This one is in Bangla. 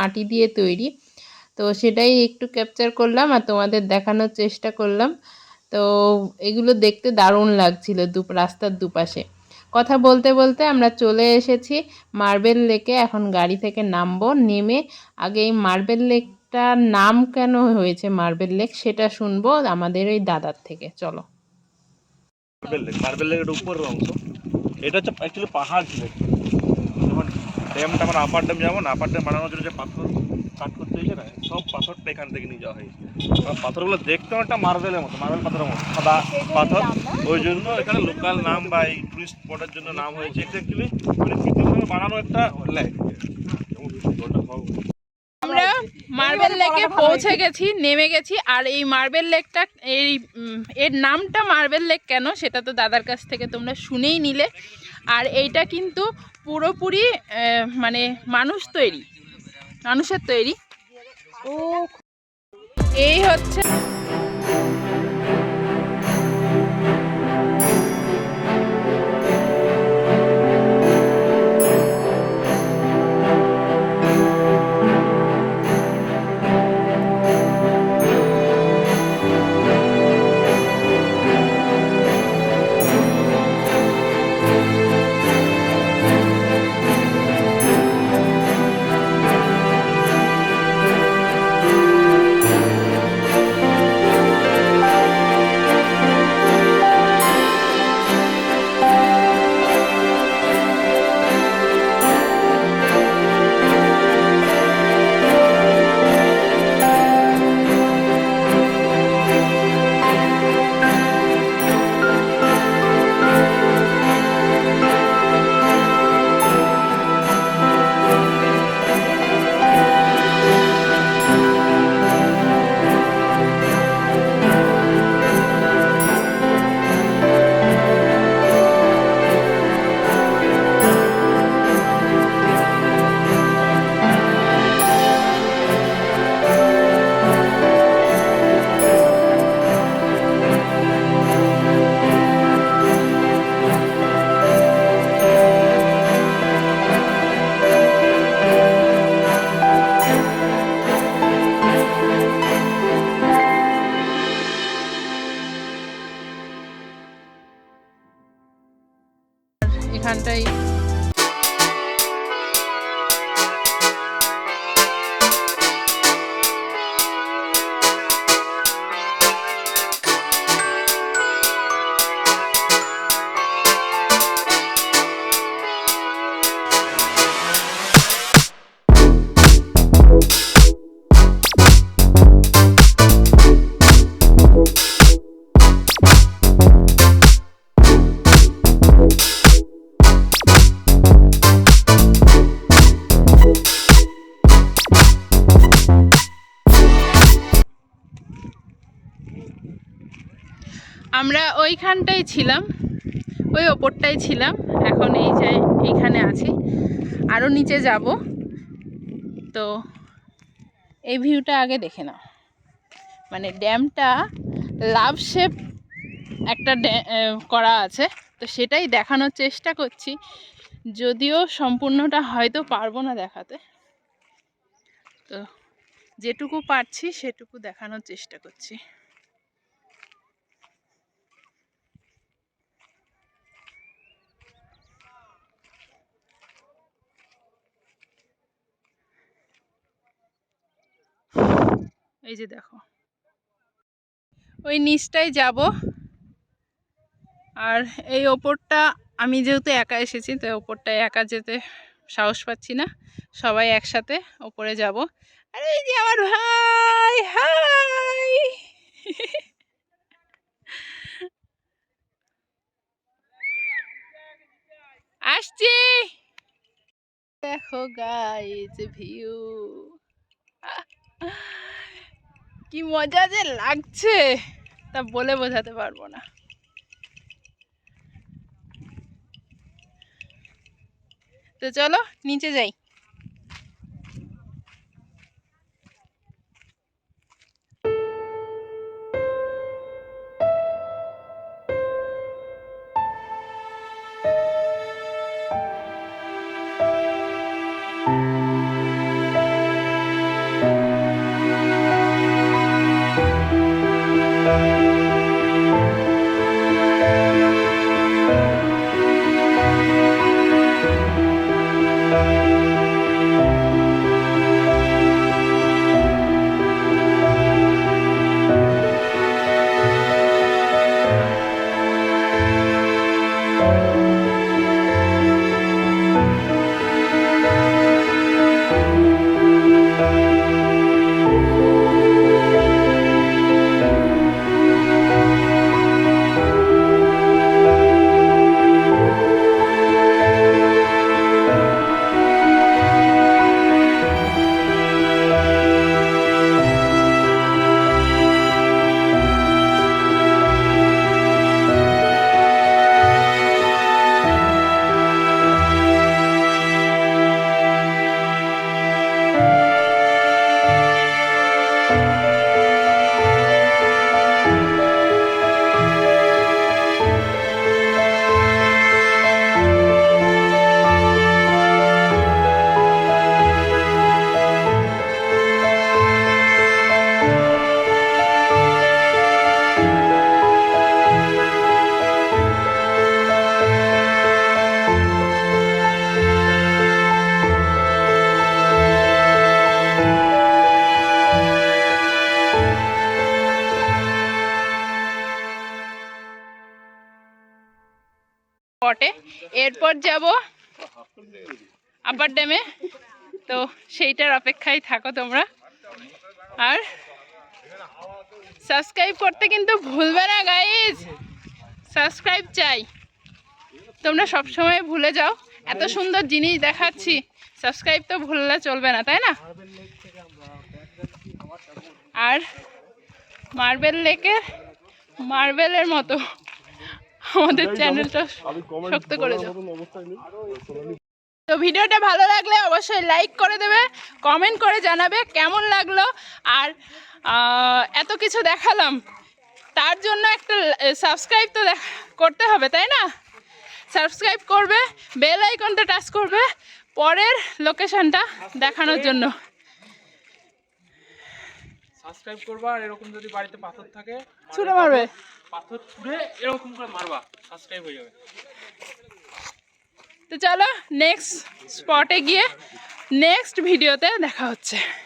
মাটি দিয়ে তৈরি। তো সেটাই একটু ক্যাপচার করলাম আর তোমাদের দেখানোর চেষ্টা করলাম। তো এগুলো দেখতে দারুণ লাগছিল রাস্তার দুপাশে। কথা বলতে বলতে আমরা চলে এসেছি মার্বেল লেকে। এখন গাড়ি থেকে নামবো, নেমে আগে এই মার্বেল লেকটার নাম কেন হয়েছে মার্বেল লেক সেটা শুনবো আমাদের ওই দাদার থেকে। চলো। মার্বেল লেকের উপরের অংশ এটা হচ্ছে অ্যাকচুয়ালি পাহাড় ছিল। যখন ড্যামটা আমার আপার ড্যাম, যেমন আপার ড্যাম বানানোর জন্য যে পাথর কাট করতে হয়েছে না, সব পাথরটা এখান থেকে নিয়ে যাওয়া হয়েছে। পাথরগুলো দেখতে একটা মার্বেলের মতো, মার্বেল পাথরের মতো সাদা পাথর। ওই জন্য এখানে লোকাল নাম বা এই টুরিস্ট স্পটের জন্য নাম হয়েছে। এটা অ্যাকচুয়ালি মানে কৃত্রিমভাবে বানানো একটা লেক। আমরা মার্বেল লেকে পৌঁছে গেছি, নেমে গেছি। আর এই মার্বেল লেকটা এর নামটা মার্বেল লেক কেন সেটা তো দাদার কাছ থেকে তোমরা শুনেই নিলে। আর এইটা কিন্তু পুরোপুরি মানে মানুষের তৈরি। ও এই হচ্ছে এখানটাই। আমরা ওইখানটাই ছিলাম, ওই ওপরটাই ছিলাম। এখন এই যে এইখানে আছি, আরও নিচে যাব। তো এই ভিউটা আগে দেখে নাও। মানে ড্যামটা লাভ শেপ একটা করা আছে, তো সেটাই দেখানোর চেষ্টা করছি। যদিও সম্পূর্ণটা হয়তো পারবো না দেখাতে, তো যেটুকু পারছি সেটুকু দেখানোর চেষ্টা করছি। এই যে দেখো, ওই নিচটাই যাব। আর এই ওপরটা আমি যেহেতু একা এসেছি, তো ওপরটায় একা যেতে সাহস পাচ্ছি না, সবাই একসাথে ওপরে যাব। আর এই যে আমার ভাই, হাই আসছি। দেখো গাইস ভিউ, কি মজা যে লাগছে তা বলে বোঝাতে পারবো না। তো চলো নিচে যাই। স্পটে, এরপর যাব আপার ড্যামে। তো সেইটার অপেক্ষায় থাকো তোমরা। আর সাবস্ক্রাইব করতে কিন্তু ভুলবে না গাইজ, সাবস্ক্রাইব চাই। তোমরা সবসময় ভুলে যাও, এত সুন্দর জিনিস দেখাচ্ছি, সাবস্ক্রাইব তো ভুললে চলবে না, তাই না? আর মার্বেল লেকের মার্বেলের মতো আমাদের চ্যানেলটা শক্ত করে দাও। তো ভিডিওটা ভালো লাগলে অবশ্যই লাইক করে দেবে, কমেন্ট করে জানাবে কেমন লাগলো। আর এত কিছু দেখালাম, তার জন্য একটা সাবস্ক্রাইব তো করতে হবে, তাই না? সাবস্ক্রাইব করবে, বেল আইকনটা টাচ করবে পরের লোকেশনটা দেখানোর জন্য। সাবস্ক্রাইব করবা, আর এরকম যদি বাড়িতে পাথর থাকে ছুঁড়ে মারবে, পাথর ছুঁড়ে এরকম করে মারবা, সাবস্ক্রাইব হয়ে যাবে। তো চলো নেক্সট স্পটে গিয়ে নেক্সট ভিডিওতে দেখা হচ্ছে।